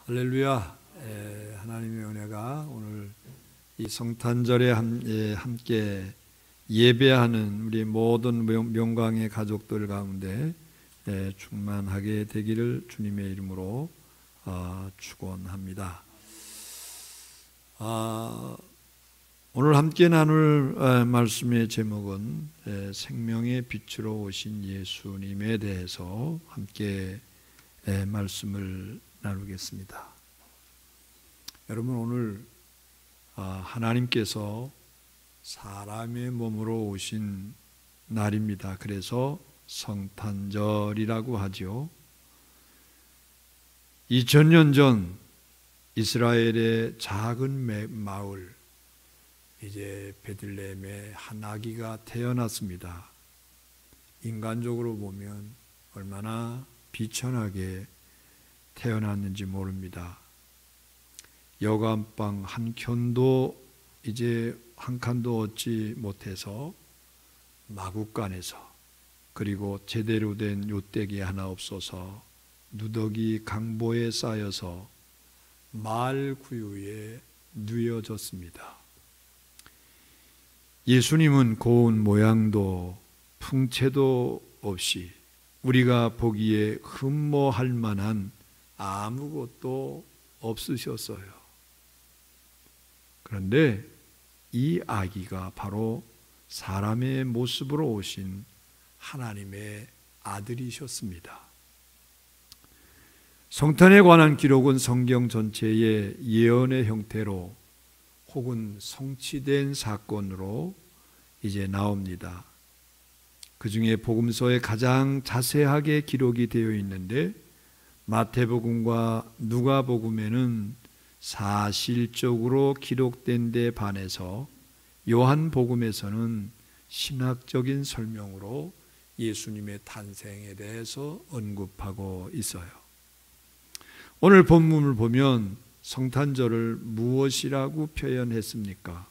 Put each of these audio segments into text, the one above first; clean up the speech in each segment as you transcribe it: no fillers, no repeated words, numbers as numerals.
할렐루야. 하나님의 은혜가 오늘 이 성탄절에 함께 예배하는 우리 모든 명광의 가족들 가운데 충만하게 되기를 주님의 이름으로 축원합니다. 오늘 함께 나눌 말씀의 제목은 생명의 빛으로 오신 예수님에 대해서 함께 말씀을 나누겠습니다. 여러분, 오늘 하나님께서 사람의 몸으로 오신 날입니다. 그래서 성탄절이라고 하죠. 2000년 전 이스라엘의 작은 마을 이제 베들레헴에 한 아기가 태어났습니다. 인간적으로 보면 얼마나 비천하게 태어났는지 모릅니다. 여간방 한 칸도 얻지 못해서 마구간에서, 그리고 제대로 된 요떼기 하나 없어서 누더기 강보에 쌓여서 말 구유에 누워졌습니다. 예수님은 고운 모양도 풍채도 없이 우리가 보기에 흠모할 만한 아무것도 없으셨어요. 그런데 이 아기가 바로 사람의 모습으로 오신 하나님의 아들이셨습니다. 성탄에 관한 기록은 성경 전체의 예언의 형태로 혹은 성취된 사건으로 이제 나옵니다. 그 중에 복음서에 가장 자세하게 기록이 되어 있는데 마태복음과 누가복음에는 사실적으로 기록된 데 반해서 요한복음에서는 신학적인 설명으로 예수님의 탄생에 대해서 언급하고 있어요. 오늘 본문을 보면 성탄절을 무엇이라고 표현했습니까?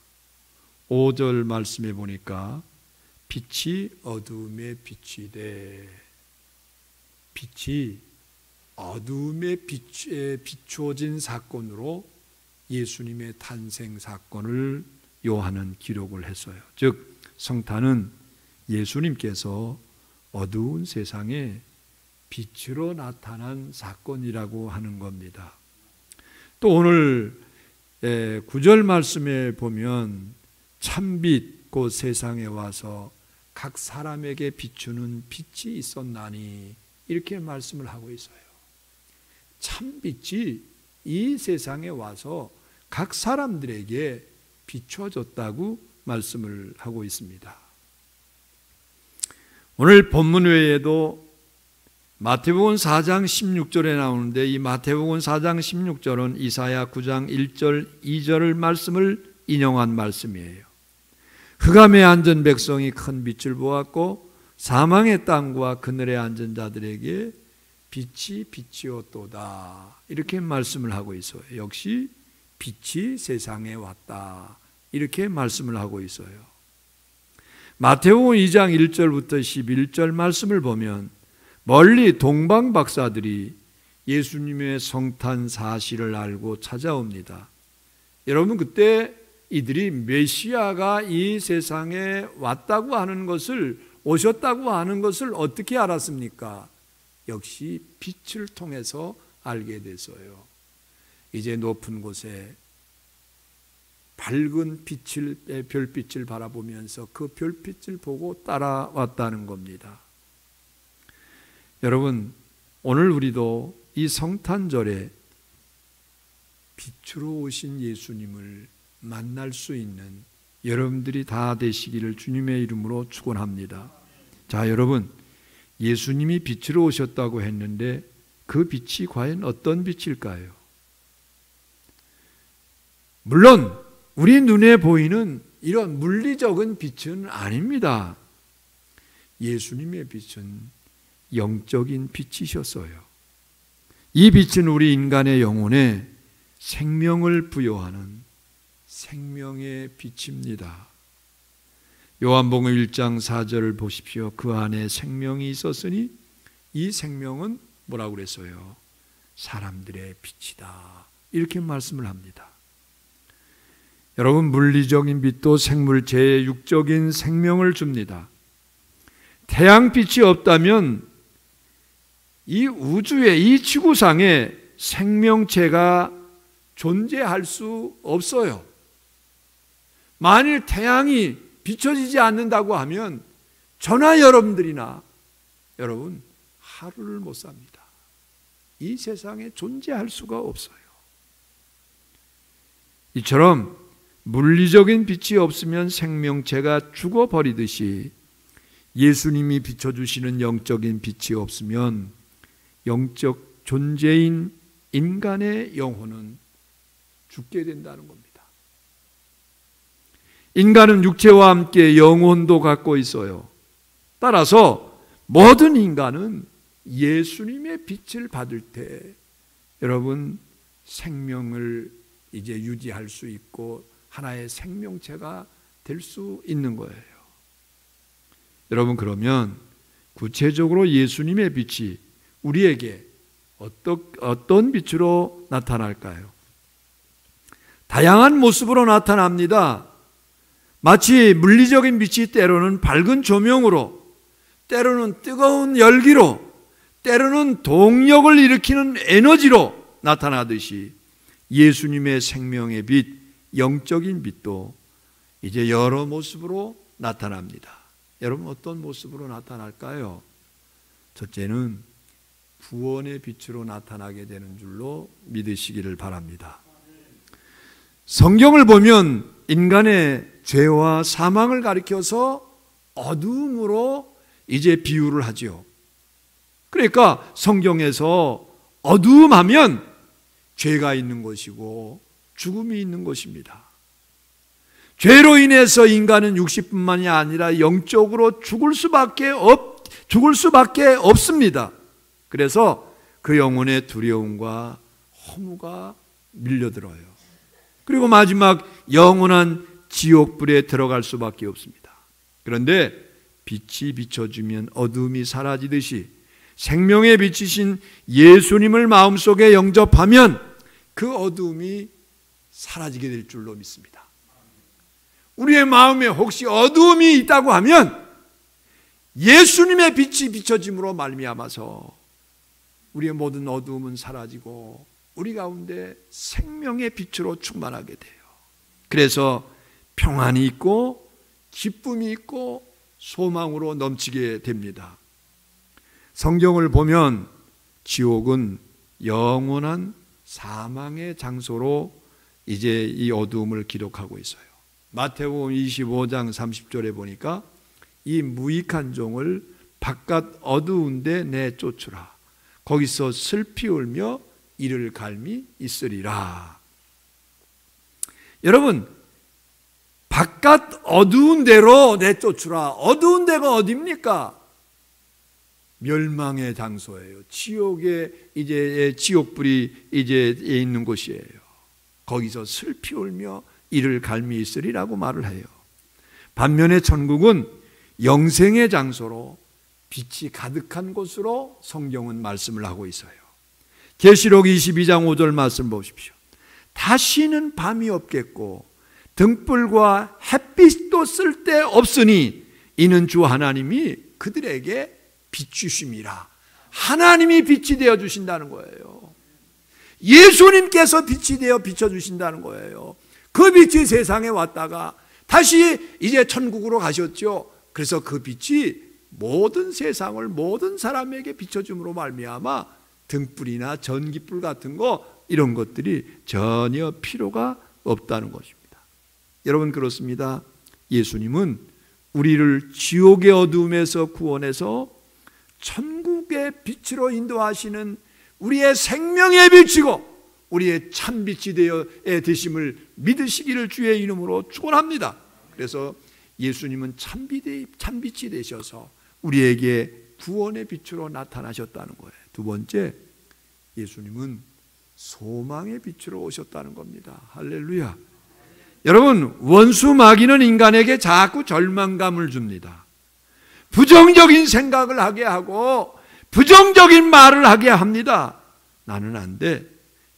5절 말씀에 보니까 빛이 어두움에 비추되, 빛이 어두움에 비추어진 사건으로 예수님의 탄생 사건을 요한은 기록을 했어요. 즉 성탄은 예수님께서 어두운 세상에 빛으로 나타난 사건이라고 하는 겁니다. 또 오늘 9절 말씀에 보면 참빛 곧 세상에 와서 각 사람에게 비추는 빛이 있었나니, 이렇게 말씀을 하고 있어요. 참빛이 이 세상에 와서 각 사람들에게 비춰졌다고 말씀을 하고 있습니다. 오늘 본문 외에도 마태복음 4장 16절에 나오는데, 이 마태복음 4장 16절은 이사야 9장 1절 2절을 말씀을 인용한 말씀이에요. 흑암에 앉은 백성이 큰 빛을 보았고 사망의 땅과 그늘에 앉은 자들에게 빛이 비치었도다, 이렇게 말씀을 하고 있어요. 역시 빛이 세상에 왔다, 이렇게 말씀을 하고 있어요. 마태복음 2장 1절부터 11절 말씀을 보면 멀리 동방 박사들이 예수님의 성탄 사실을 알고 찾아옵니다. 여러분, 그때 이들이 메시아가 이 세상에 왔다고 하는 것을, 오셨다고 하는 것을 어떻게 알았습니까? 역시 빛을 통해서 알게 됐어요. 이제 높은 곳에 밝은 별빛을 바라보면서 그 별빛을 보고 따라왔다는 겁니다. 여러분, 오늘 우리도 이 성탄절에 빛으로 오신 예수님을 만날 수 있는 여러분들이 다 되시기를 주님의 이름으로 축원합니다. 자, 여러분, 예수님이 빛으로 오셨다고 했는데 그 빛이 과연 어떤 빛일까요? 물론 우리 눈에 보이는 이런 물리적인 빛은 아닙니다. 예수님의 빛은 영적인 빛이셨어요. 이 빛은 우리 인간의 영혼에 생명을 부여하는 생명의 빛입니다. 요한복음 1장 4절을 보십시오. 그 안에 생명이 있었으니 이 생명은 뭐라고 그랬어요? 사람들의 빛이다. 이렇게 말씀을 합니다. 여러분, 물리적인 빛도 생물체의 육적인 생명을 줍니다. 태양빛이 없다면 이 우주에, 이 지구상에 생명체가 존재할 수 없어요. 만일 태양이 비춰지지 않는다고 하면 저나 여러분들이나 여러분 하루를 못 삽니다. 이 세상에 존재할 수가 없어요. 이처럼 물리적인 빛이 없으면 생명체가 죽어버리듯이 예수님이 비춰주시는 영적인 빛이 없으면 영적 존재인 인간의 영혼은 죽게 된다는 겁니다. 인간은 육체와 함께 영혼도 갖고 있어요. 따라서 모든 인간은 예수님의 빛을 받을 때 여러분 생명을 이제 유지할 수 있고 하나의 생명체가 될 수 있는 거예요. 여러분, 그러면 구체적으로 예수님의 빛이 우리에게 어떤 빛으로 나타날까요? 다양한 모습으로 나타납니다. 마치 물리적인 빛이 때로는 밝은 조명으로, 때로는 뜨거운 열기로, 때로는 동력을 일으키는 에너지로 나타나듯이 예수님의 생명의 빛, 영적인 빛도 이제 여러 모습으로 나타납니다. 여러분, 어떤 모습으로 나타날까요? 첫째는 구원의 빛으로 나타나게 되는 줄로 믿으시기를 바랍니다. 성경을 보면 인간의 죄와 사망을 가리켜서 어두움으로 이제 비유를 하죠. 그러니까 성경에서 어두움하면 죄가 있는 것이고 죽음이 있는 것입니다. 죄로 인해서 인간은 육신뿐만이 아니라 영적으로 죽을 수밖에 없습니다. 그래서 그 영혼의 두려움과 허무가 밀려들어요. 그리고 마지막 영원한 지옥불에 들어갈 수밖에 없습니다. 그런데 빛이 비춰주면 어둠이 사라지듯이 생명의 빛이신 예수님을 마음속에 영접하면 그 어둠이 사라지게 될 줄로 믿습니다. 우리의 마음에 혹시 어두움이 있다고 하면 예수님의 빛이 비춰짐으로 말미암아서 우리의 모든 어두움은 사라지고 우리 가운데 생명의 빛으로 충만하게 돼요. 그래서 평안이 있고 기쁨이 있고 소망으로 넘치게 됩니다. 성경을 보면 지옥은 영원한 사망의 장소로 이제 이 어두움을 기록하고 있어요. 마태복음 25장 30절에 보니까 이 무익한 종을 바깥 어두운 데 내쫓으라. 거기서 슬피 울며 이를 갈미 있으리라. 여러분, 바깥 어두운 데로 내쫓으라. 어두운 데가 어디입니까? 멸망의 장소예요. 지옥에 이제 지옥불이 이제 있는 곳이에요. 거기서 슬피 울며 이를 갈미 있으리라고 말을 해요. 반면에 천국은 영생의 장소로 빛이 가득한 곳으로 성경은 말씀을 하고 있어요. 계시록 22장 5절 말씀 보십시오. 다시는 밤이 없겠고 등불과 햇빛도 쓸데없으니 이는 주 하나님이 그들에게 비추심이라. 하나님이 빛이 되어 주신다는 거예요. 예수님께서 빛이 되어 비춰주신다는 거예요. 그 빛이 세상에 왔다가 다시 이제 천국으로 가셨죠. 그래서 그 빛이 모든 세상을 모든 사람에게 비춰줌으로 말미암아 등불이나 전기불 같은 거 이런 것들이 전혀 필요가 없다는 것입니다. 여러분, 그렇습니다. 예수님은 우리를 지옥의 어둠에서 구원해서 천국의 빛으로 인도하시는 우리의 생명의 빛이고 우리의 참빛이 되어 되심을 믿으시기를 주의 이름으로 축원합니다. 그래서 예수님은 참빛이 되셔서 우리에게 구원의 빛으로 나타나셨다는 거예요. 두 번째, 예수님은 소망의 빛으로 오셨다는 겁니다. 할렐루야. 여러분, 원수 마귀는 인간에게 자꾸 절망감을 줍니다. 부정적인 생각을 하게 하고 부정적인 말을 하게 합니다. 나는 안 돼.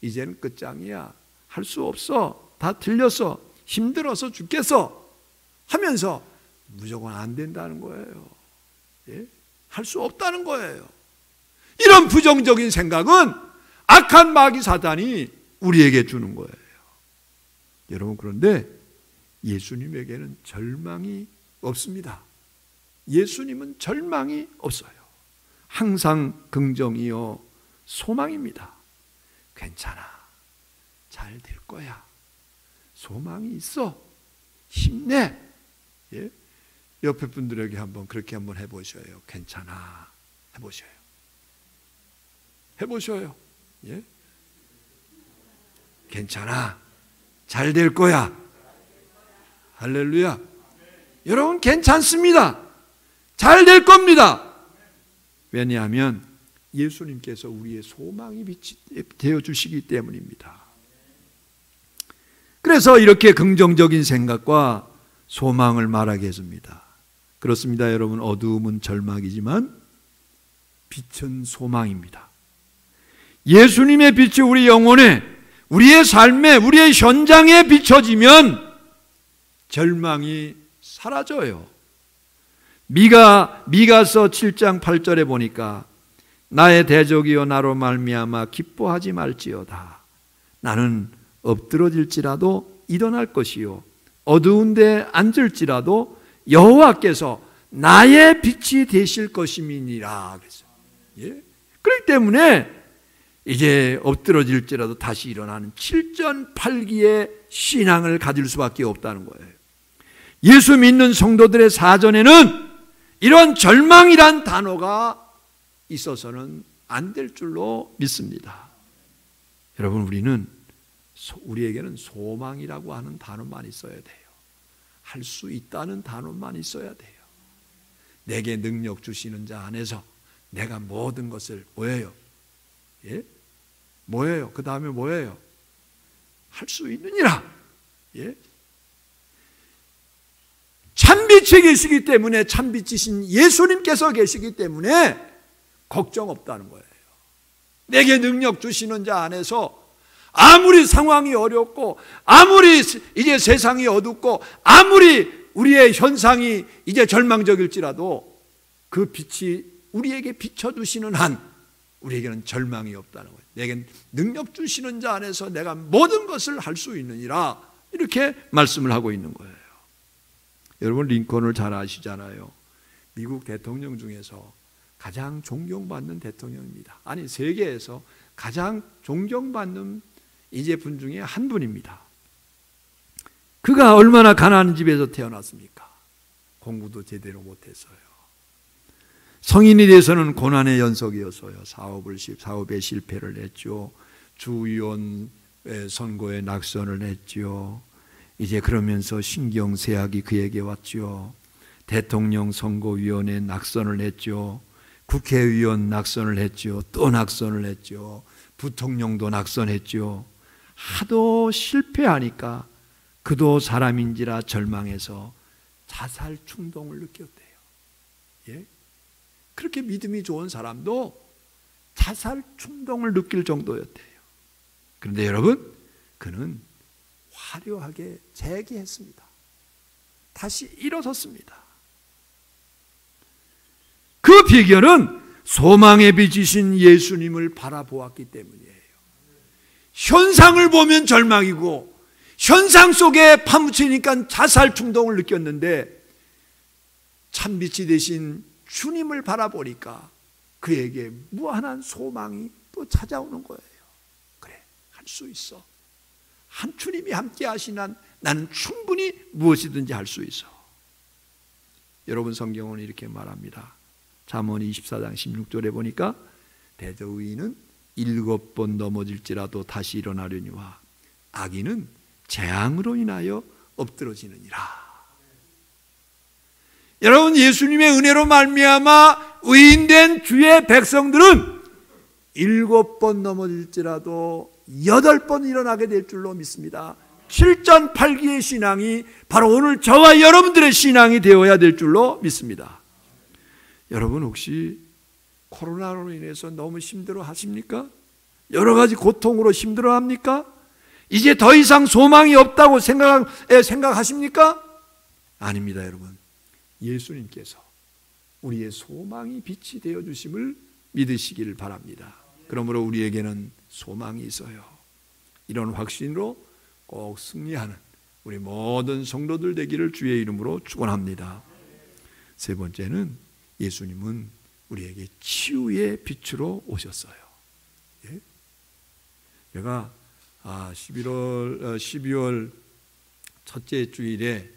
이제는 끝장이야. 할 수 없어. 다 틀렸어. 힘들어서 죽겠어. 하면서 무조건 안 된다는 거예요. 예? 할 수 없다는 거예요. 이런 부정적인 생각은 악한 마귀 사단이 우리에게 주는 거예요. 여러분, 그런데 예수님에게는 절망이 없습니다. 예수님은 절망이 없어요. 항상 긍정이요 소망입니다. 괜찮아. 잘 될 거야. 소망이 있어. 힘내. 예? 옆에 분들에게 그렇게 한번 해보셔요. 괜찮아. 해보셔요. 해보셔요. 예? 괜찮아. 잘 될 거야. 할렐루야. 여러분, 괜찮습니다. 잘 될 겁니다. 왜냐하면 예수님께서 우리의 소망이 빛이 되어주시기 때문입니다. 그래서 이렇게 긍정적인 생각과 소망을 말하게 해줍니다. 그렇습니다. 여러분, 어두움은 절망이지만 빛은 소망입니다. 예수님의 빛이 우리 영혼에, 우리의 삶에, 우리의 현장에 비춰지면 절망이 사라져요. 미가서 7장 8절에 보니까 나의 대적이여 나로 말미암아 기뻐하지 말지어다. 나는 엎드러질지라도 일어날 것이요 어두운 데 앉을지라도 여호와께서 나의 빛이 되실 것임이니라. 예? 그렇기 때문에 이제 엎드러질지라도 다시 일어나는 7전8기의 신앙을 가질 수밖에 없다는 거예요. 예수 믿는 성도들의 사전에는 이런 절망이란 단어가 있어서는 안 될 줄로 믿습니다. 여러분, 우리에게는 소망이라고 하는 단어만 있어야 돼요. 할 수 있다는 단어만 있어야 돼요. 내게 능력 주시는 자 안에서 내가 모든 것을 뭐예요? 예? 뭐예요? 그 다음에 뭐예요? 할 수 있느니라. 예? 참빛이 계시기 때문에, 참빛이신 예수님께서 계시기 때문에 걱정 없다는 거예요. 내게 능력 주시는 자 안에서 아무리 상황이 어렵고, 아무리 이제 세상이 어둡고, 아무리 우리의 현상이 이제 절망적일지라도 그 빛이 우리에게 비춰주시는 한 우리에게는 절망이 없다는 거예요. 내게 능력 주시는 자 안에서 내가 모든 것을 할 수 있느니라, 이렇게 말씀을 하고 있는 거예요. 여러분, 링컨을 잘 아시잖아요. 미국 대통령 중에서 가장 존경받는 대통령입니다. 아니, 세계에서 가장 존경받는 이제 분 중에 한 분입니다. 그가 얼마나 가난한 집에서 태어났습니까? 공부도 제대로 못했어요. 성인이 돼서는 고난의 연속이었어요. 사업에 실패를 했죠. 주의원 선거에 낙선을 했죠. 이제 그러면서 신경쇠약이 그에게 왔죠. 대통령 선거위원회 낙선을 했죠. 국회의원 낙선을 했죠. 또 낙선을 했죠. 부통령도 낙선했죠. 하도 실패하니까 그도 사람인지라 절망해서 자살 충동을 느꼈대요. 예? 그렇게 믿음이 좋은 사람도 자살 충동을 느낄 정도였대요. 그런데 여러분, 그는 화려하게 재기했습니다. 다시 일어섰습니다. 그 비결은 소망의 빛이신 예수님을 바라보았기 때문이에요. 현상을 보면 절망이고, 현상 속에 파묻히니까 자살 충동을 느꼈는데, 참빛이 되신 주님을 바라보니까 그에게 무한한 소망이 또 찾아오는 거예요. 그래, 할 수 있어. 한 주님이 함께 하시는 나는 충분히 무엇이든지 할 수 있어. 여러분, 성경은 이렇게 말합니다. 잠언 24장 16절에 보니까 대저의인은 7번 넘어질지라도 다시 일어나려니와 악인은 재앙으로 인하여 엎드러지느니라. 여러분, 예수님의 은혜로 말미암아 의인된 주의 백성들은 7번 넘어질지라도 8번 일어나게 될 줄로 믿습니다. 7전8기의 신앙이 바로 오늘 저와 여러분들의 신앙이 되어야 될 줄로 믿습니다. 여러분, 혹시 코로나로 인해서 너무 힘들어 하십니까? 여러 가지 고통으로 힘들어합니까? 이제 더 이상 소망이 없다고 생각하십니까? 아닙니다, 여러분. 예수님께서 우리의 소망이 빛이 되어 주심을 믿으시기를 바랍니다. 그러므로 우리에게는 소망이 있어요. 이런 확신으로 꼭 승리하는 우리 모든 성도들 되기를 주의 이름으로 축원합니다. 세 번째는 예수님은 우리에게 치유의 빛으로 오셨어요. 예? 제가 12월 첫째 주일에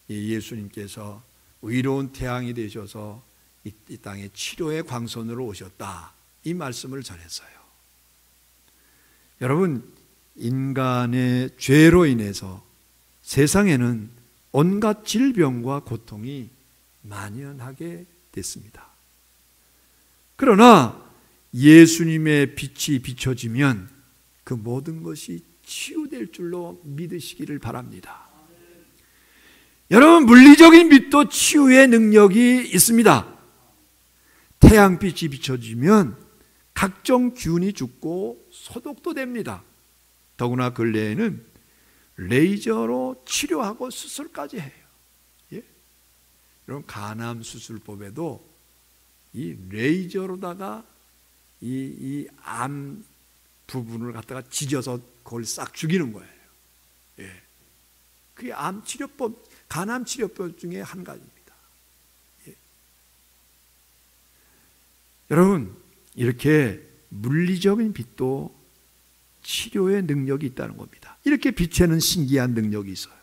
예수님께서 의로운 태양이 되셔서 이 땅에 치료의 광선으로 오셨다, 이 말씀을 전했어요. 여러분, 인간의 죄로 인해서 세상에는 온갖 질병과 고통이 만연하게 됐습니다. 그러나 예수님의 빛이 비춰지면 그 모든 것이 치유될 줄로 믿으시기를 바랍니다. 여러분, 물리적인 빛도 치유의 능력이 있습니다. 태양빛이 비춰지면 각종 균이 죽고 소독도 됩니다. 더구나 근래에는 레이저로 치료하고 수술까지 해요. 예? 여러분, 간암 수술법에도 이 레이저로다가 이 암 부분을 갖다가 찢어서 그걸 싹 죽이는 거예요. 예. 그게 암 치료법, 간암 치료법 중에 한 가지입니다. 예. 여러분, 이렇게 물리적인 빛도 치료의 능력이 있다는 겁니다. 이렇게 빛에는 신기한 능력이 있어요.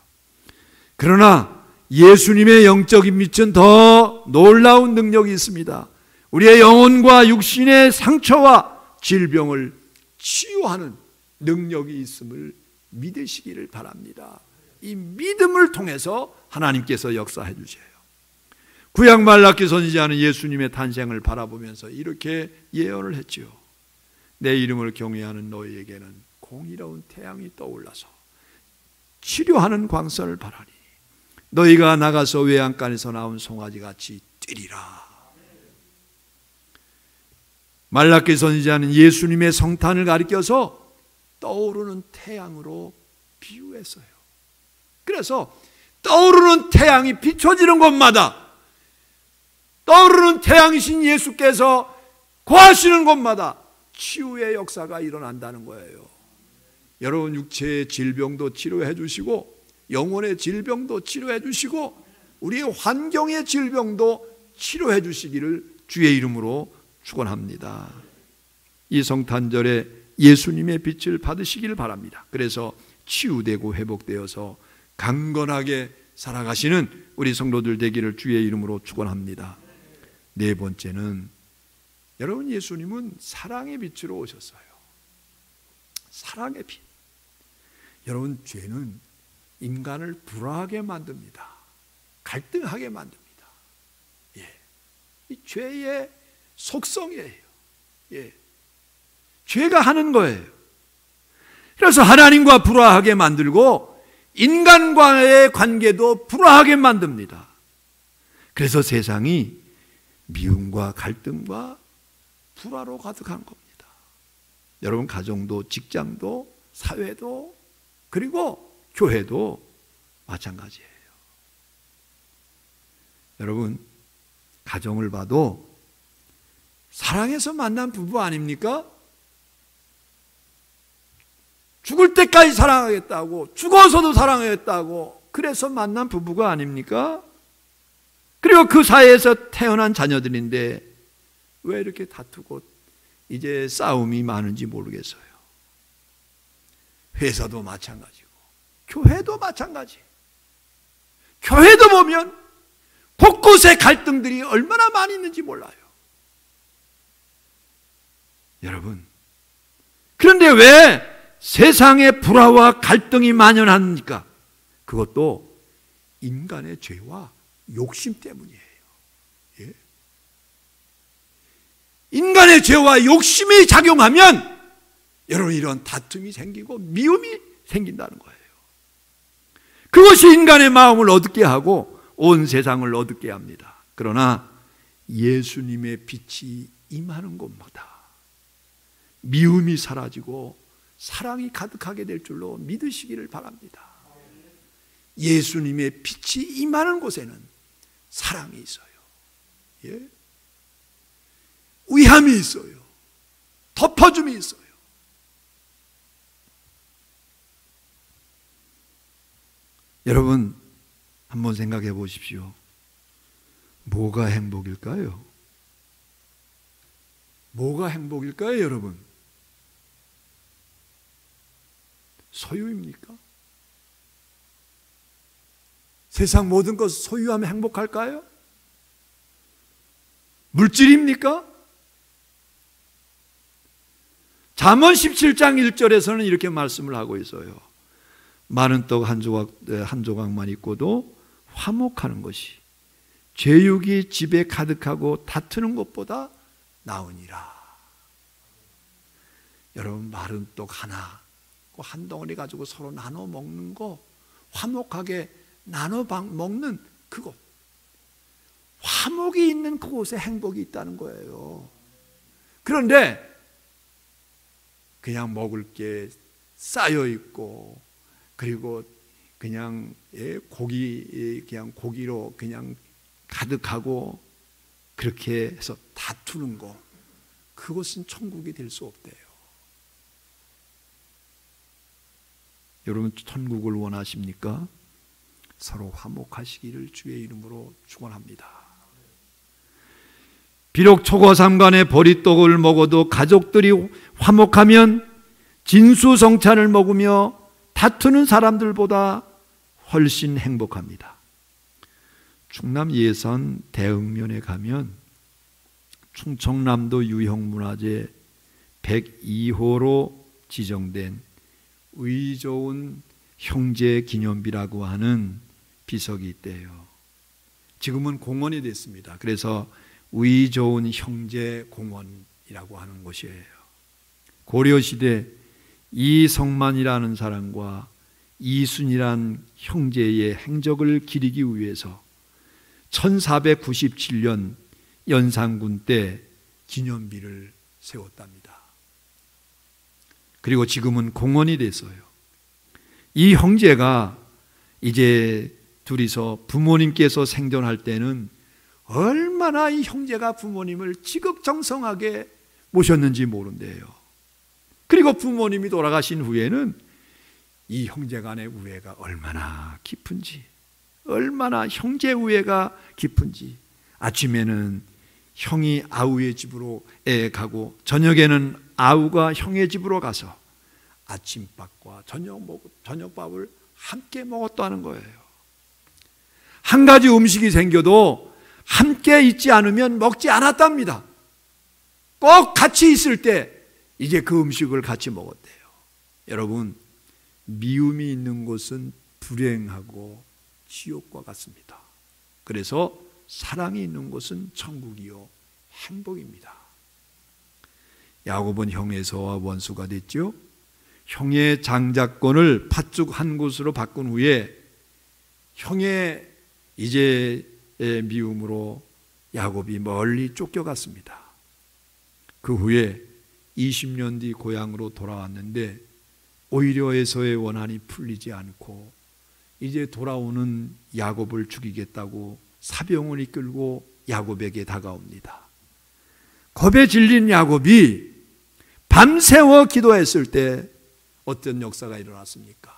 그러나 예수님의 영적인 빛은 더 놀라운 능력이 있습니다. 우리의 영혼과 육신의 상처와 질병을 치유하는 능력이 있음을 믿으시기를 바랍니다. 이 믿음을 통해서 하나님께서 역사해 주세요. 구약 말라기 선지자는 예수님의 탄생을 바라보면서 이렇게 예언을 했지요. 내 이름을 경외하는 너희에게는 공의로운 태양이 떠올라서 치료하는 광선을 바라니 너희가 나가서 외양간에서 나온 송아지같이 뛰리라. 말라기 선지자는 예수님의 성탄을 가리켜서 떠오르는 태양으로 비유했어요. 그래서 떠오르는 태양이 비춰지는 곳마다, 떠오르는 태양이신 예수께서 거하시는 곳마다 치유의 역사가 일어난다는 거예요. 여러분, 육체의 질병도 치료해 주시고 영혼의 질병도 치료해 주시고 우리의 환경의 질병도 치료해 주시기를 주의 이름으로 축원합니다. 이 성탄절에 예수님의 빛을 받으시기를 바랍니다. 그래서 치유되고 회복되어서 강건하게 살아가시는 우리 성도들 되기를 주의 이름으로 축원합니다. 네 번째는 여러분, 예수님은 사랑의 빛으로 오셨어요. 사랑의 빛. 여러분, 죄는 인간을 불화하게 만듭니다. 갈등하게 만듭니다. 예. 이 죄의 속성이에요. 예. 죄가 하는 거예요. 그래서 하나님과 불화하게 만들고 인간과의 관계도 불화하게 만듭니다. 그래서 세상이 미움과 갈등과 불화로 가득한 겁니다. 여러분, 가정도 직장도 사회도 그리고 교회도 마찬가지예요. 여러분, 가정을 봐도 사랑해서 만난 부부 아닙니까? 죽을 때까지 사랑하겠다고, 죽어서도 사랑하겠다고 그래서 만난 부부가 아닙니까? 그리고 그 사이에서 태어난 자녀들인데 왜 이렇게 다투고 이제 싸움이 많은지 모르겠어요. 회사도 마찬가지고 교회도 마찬가지. 교회도 보면 곳곳에 갈등들이 얼마나 많이 있는지 몰라요. 여러분, 그런데 왜 세상에 불화와 갈등이 만연합니까? 그것도 인간의 죄와 욕심 때문이에요. 예? 인간의 죄와 욕심이 작용하면 여러분, 이런 다툼이 생기고 미움이 생긴다는 거예요. 그것이 인간의 마음을 어둡게 하고 온 세상을 어둡게 합니다. 그러나 예수님의 빛이 임하는 곳마다 미움이 사라지고 사랑이 가득하게 될 줄로 믿으시기를 바랍니다. 예수님의 빛이 임하는 곳에는 사랑이 있어요. 예? 위함이 있어요. 덮어줌이 있어요. 여러분 한번 생각해 보십시오. 뭐가 행복일까요? 뭐가 행복일까요, 여러분? 소유입니까? 세상 모든 것을 소유하면 행복할까요? 물질입니까? 잠언 17장 1절에서는 이렇게 말씀을 하고 있어요. 많은 떡 한 조각만 있고도 화목하는 것이 제육이 집에 가득하고 다투는 것보다 나으니라. 여러분, 마른 떡 하나 한 덩어리 가지고 서로 나눠 먹는 거, 화목하게 나눠 먹는 그곳, 화목이 있는 그곳에 행복이 있다는 거예요. 그런데 그냥 먹을 게 쌓여 있고, 그리고 그냥 그냥 고기로 그냥 가득하고, 그렇게 해서 다투는 거, 그것은 천국이 될 수 없대요. 여러분, 천국을 원하십니까? 서로 화목하시기를 주의 이름으로 축원합니다. 비록 초고삼간에 보리떡을 먹어도 가족들이 화목하면 진수성찬을 먹으며 다투는 사람들보다 훨씬 행복합니다. 충남 예산 대흥면에 가면 충청남도 유형문화재 102호로 지정된 의 좋은 형제 기념비라고 하는 비석이 있대요. 지금은 공원이 됐습니다. 그래서 의 좋은 형제 공원이라고 하는 곳이에요. 고려시대 이성만이라는 사람과 이순이란 형제의 행적을 기리기 위해서 1497년 연산군 때 기념비를 세웠답니다. 그리고 지금은 공원이 됐어요. 이 형제가 이제 둘이서 부모님께서 생존할 때는 얼마나 이 형제가 부모님을 지극정성하게 모셨는지 모른대요. 그리고 부모님이 돌아가신 후에는 이 형제 간의 우애가 얼마나 깊은지, 얼마나 형제 우애가 깊은지, 아침에는 형이 아우의 집으로 가고 저녁에는 아우가 형의 집으로 가서 아침밥과 저녁밥을 함께 먹었다는 거예요. 한 가지 음식이 생겨도 함께 있지 않으면 먹지 않았답니다. 꼭 같이 있을 때 이제 그 음식을 같이 먹었대요. 여러분, 미움이 있는 곳은 불행하고 지옥과 같습니다. 그래서 사랑이 있는 곳은 천국이요 행복입니다. 야곱은 형에서와 원수가 됐죠. 형의 장자권을 팥죽 한 곳으로 바꾼 후에 형의 이제 미움으로 야곱이 멀리 쫓겨갔습니다. 그 후에 20년 뒤 고향으로 돌아왔는데 오히려 에서의 원한이 풀리지 않고 이제 돌아오는 야곱을 죽이겠다고 사병을 이끌고 야곱에게 다가옵니다. 겁에 질린 야곱이 밤새워 기도했을 때 어떤 역사가 일어났습니까?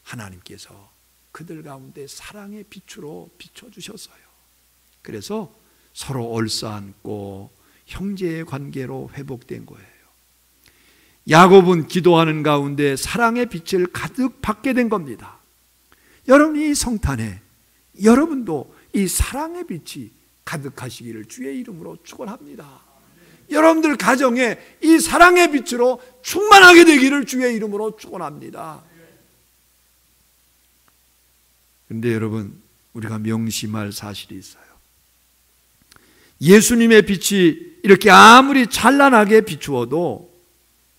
하나님께서 그들 가운데 사랑의 빛으로 비춰주셨어요. 그래서 서로 얼싸안고 형제의 관계로 회복된 거예요. 야곱은 기도하는 가운데 사랑의 빛을 가득 받게 된 겁니다. 여러분, 이 성탄에 여러분도 이 사랑의 빛이 가득하시기를 주의 이름으로 축원합니다. 여러분들 가정에 이 사랑의 빛으로 충만하게 되기를 주의 이름으로 축원합니다. 그런데 여러분, 우리가 명심할 사실이 있어요. 예수님의 빛이 이렇게 아무리 찬란하게 비추어도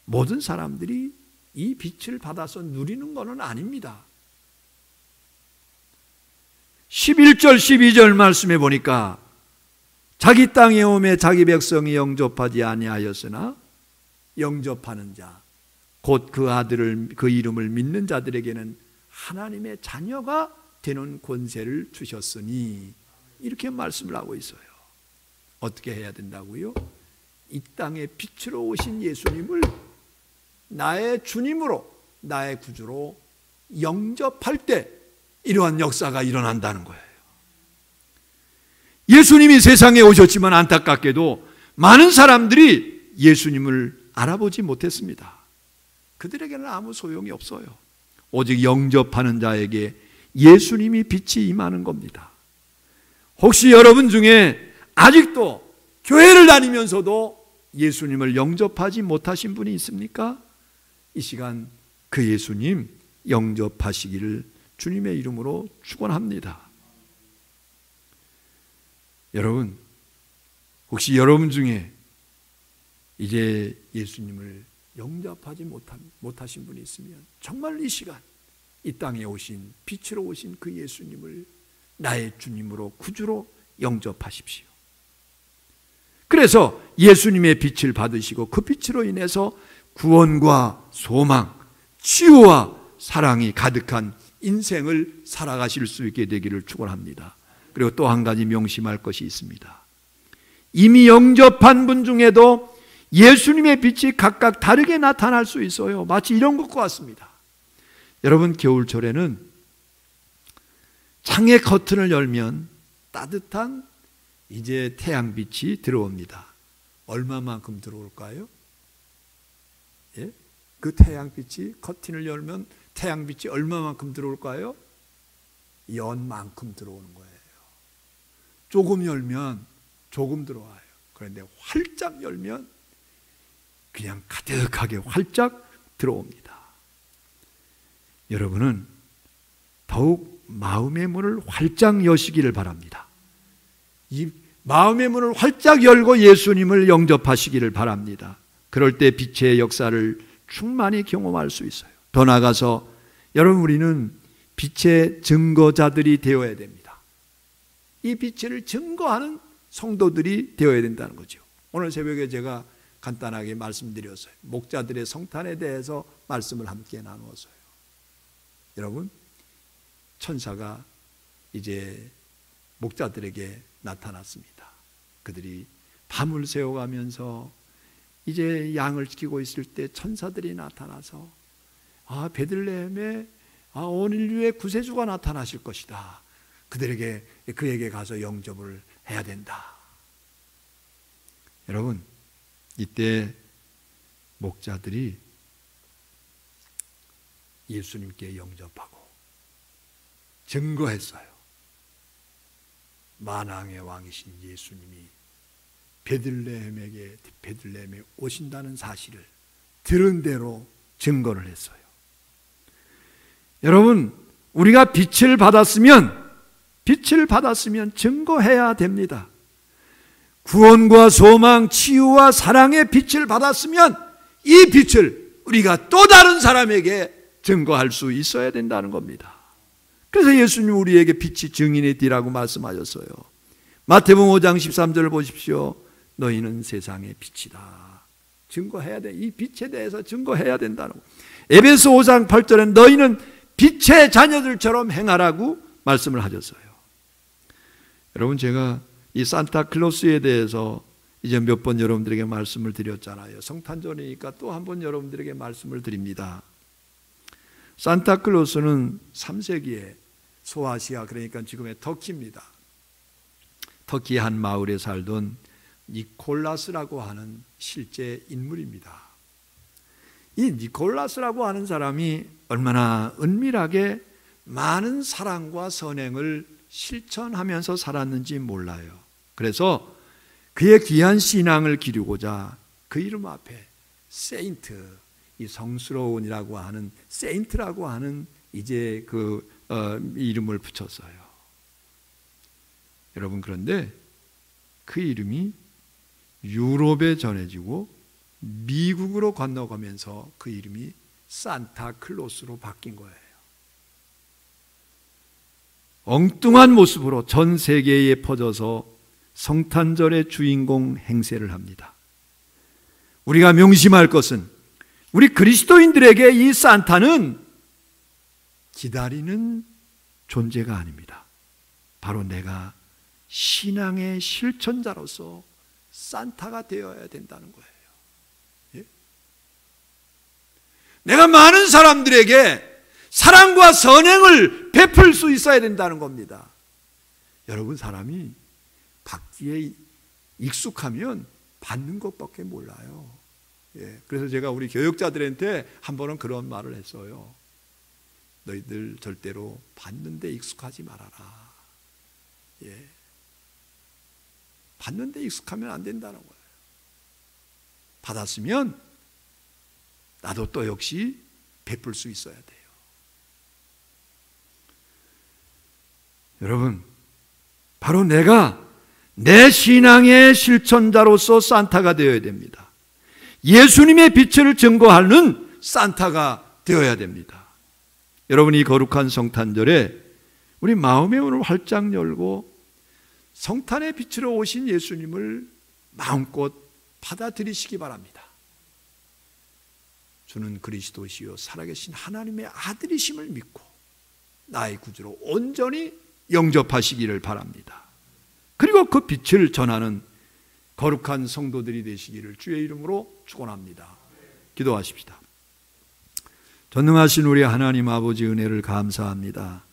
모든 사람들이 이 빛을 받아서 누리는 것은 아닙니다. 11절 12절 말씀해 보니까 자기 땅에 오매 자기 백성이 영접하지 아니하였으나 영접하는 자, 곧 그 아들을, 그 이름을 믿는 자들에게는 하나님의 자녀가 되는 권세를 주셨으니, 이렇게 말씀을 하고 있어요. 어떻게 해야 된다고요? 이 땅에 빛으로 오신 예수님을 나의 주님으로, 나의 구주로 영접할 때 이러한 역사가 일어난다는 거예요. 예수님이 세상에 오셨지만 안타깝게도 많은 사람들이 예수님을 알아보지 못했습니다. 그들에게는 아무 소용이 없어요. 오직 영접하는 자에게 예수님이 빛이 임하는 겁니다. 혹시 여러분 중에 아직도 교회를 다니면서도 예수님을 영접하지 못하신 분이 있습니까? 이 시간 그 예수님 영접하시기를 주님의 이름으로 축원합니다. 여러분, 혹시 여러분 중에 이제 예수님을 영접하지 못하신 분이 있으면 정말 이 시간 이 땅에 오신, 빛으로 오신 그 예수님을 나의 주님으로, 구주로 영접하십시오. 그래서 예수님의 빛을 받으시고 그 빛으로 인해서 구원과 소망, 치유와 사랑이 가득한 인생을 살아가실 수 있게 되기를 축원합니다. 그리고 또 한 가지 명심할 것이 있습니다. 이미 영접한 분 중에도 예수님의 빛이 각각 다르게 나타날 수 있어요. 마치 이런 것과 같습니다. 여러분, 겨울철에는 창의 커튼을 열면 따뜻한 이제 태양빛이 들어옵니다. 얼마만큼 들어올까요? 예? 그 태양빛이, 커튼을 열면 태양빛이 얼마만큼 들어올까요? 연만큼 들어오는 거예요. 조금 열면 조금 들어와요. 그런데 활짝 열면 그냥 가득하게 활짝 들어옵니다. 여러분은 더욱 마음의 문을 활짝 여시기를 바랍니다. 이 마음의 문을 활짝 열고 예수님을 영접하시기를 바랍니다. 그럴 때 빛의 역사를 충만히 경험할 수 있어요. 더 나아가서 여러분, 우리는 빛의 증거자들이 되어야 됩니다. 이 빛을 증거하는 성도들이 되어야 된다는 거죠. 오늘 새벽에 제가 간단하게 말씀드렸어요. 목자들의 성탄에 대해서 말씀을 함께 나누었어요. 여러분, 천사가 이제 목자들에게 나타났습니다. 그들이 밤을 새워가면서 이제 양을 지키고 있을 때 천사들이 나타나서 베들레헴에 온 인류의 구세주가 나타나실 것이다. 그에게 가서 영접을 해야 된다. 여러분, 이때 목자들이 예수님께 영접하고 증거했어요. 만왕의 왕이신 예수님이 베들레헴에 오신다는 사실을 들은 대로 증거를 했어요. 여러분, 우리가 빛을 받았으면 증거해야 됩니다. 구원과 소망, 치유와 사랑의 빛을 받았으면 이 빛을 우리가 또 다른 사람에게 증거할 수 있어야 된다는 겁니다. 그래서 예수님 우리에게 빛이 증인이 되라고 말씀하셨어요. 마태복음 5장 13절을 보십시오. 너희는 세상의 빛이다. 증거해야 돼. 이 빛에 대해서 증거해야 된다는 거. 에베소 5장 8절엔 너희는 빛의 자녀들처럼 행하라고 말씀을 하셨어요. 여러분, 제가 이 산타클로스에 대해서 이제 몇 번 여러분들에게 말씀을 드렸잖아요. 성탄절이니까 또 한 번 여러분들에게 말씀을 드립니다. 산타클로스는 3세기에 소아시아, 그러니까 지금의 터키입니다. 터키 한 마을에 살던 니콜라스라고 하는 실제 인물입니다. 이 니콜라스라고 하는 사람이 얼마나 은밀하게 많은 사랑과 선행을 실천하면서 살았는지 몰라요. 그래서 그의 귀한 신앙을 기르고자 그 이름 앞에 세인트, 이 성스러운이라고 하는 세인트라고 하는 이제 이름을 붙였어요. 여러분, 그런데 그 이름이 유럽에 전해지고 미국으로 건너가면서 그 이름이 산타클로스로 바뀐 거예요. 엉뚱한 모습으로 전 세계에 퍼져서 성탄절의 주인공 행세를 합니다. 우리가 명심할 것은 우리 그리스도인들에게 이 산타는 기다리는 존재가 아닙니다. 바로 내가 신앙의 실천자로서 산타가 되어야 된다는 거예요. 예? 내가 많은 사람들에게 사랑과 선행을 베풀 수 있어야 된다는 겁니다. 여러분, 사람이 받기에 익숙하면 받는 것밖에 몰라요. 예, 그래서 제가 우리 교역자들한테 한 번은 그런 말을 했어요. 너희들 절대로 받는 데 익숙하지 말아라. 예, 받는 데 익숙하면 안 된다는 거예요. 받았으면 나도 또 역시 베풀 수 있어야 돼요. 여러분, 바로 내가 내 신앙의 실천자로서 산타가 되어야 됩니다. 예수님의 빛을 증거하는 산타가 되어야 됩니다. 여러분이 거룩한 성탄절에 우리 마음의 문을 활짝 열고 성탄의 빛으로 오신 예수님을 마음껏 받아들이시기 바랍니다. 주는 그리스도시요 살아계신 하나님의 아들이심을 믿고 나의 구주로 온전히 영접하시기를 바랍니다. 그리고 그 빛을 전하는 거룩한 성도들이 되시기를 주의 이름으로 축원합니다. 기도하십시다. 전능하신 우리 하나님 아버지, 은혜를 감사합니다.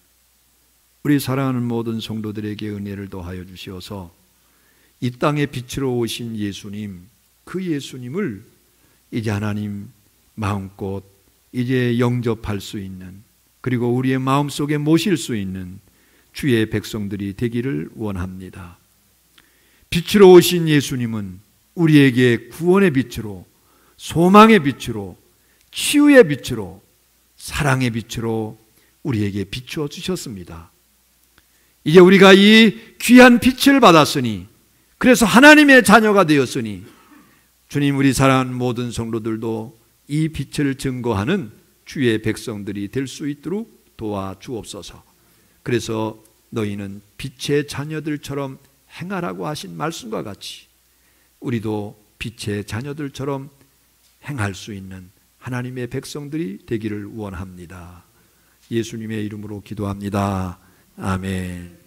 우리 사랑하는 모든 성도들에게 은혜를 더하여 주시어서 이 땅에 빛으로 오신 예수님, 그 예수님을 이제 하나님 마음껏 이제 영접할 수 있는, 그리고 우리의 마음속에 모실 수 있는 주의 백성들이 되기를 원합니다. 빛으로 오신 예수님은 우리에게 구원의 빛으로, 소망의 빛으로, 치유의 빛으로, 사랑의 빛으로 우리에게 비추어 주셨습니다. 이제 우리가 이 귀한 빛을 받았으니, 그래서 하나님의 자녀가 되었으니 주님, 우리 사랑하는 모든 성도들도 이 빛을 증거하는 주의 백성들이 될 수 있도록 도와주옵소서. 그래서 너희는 빛의 자녀들처럼 행하라고 하신 말씀과 같이 우리도 빛의 자녀들처럼 행할 수 있는 하나님의 백성들이 되기를 원합니다. 예수님의 이름으로 기도합니다. 아멘.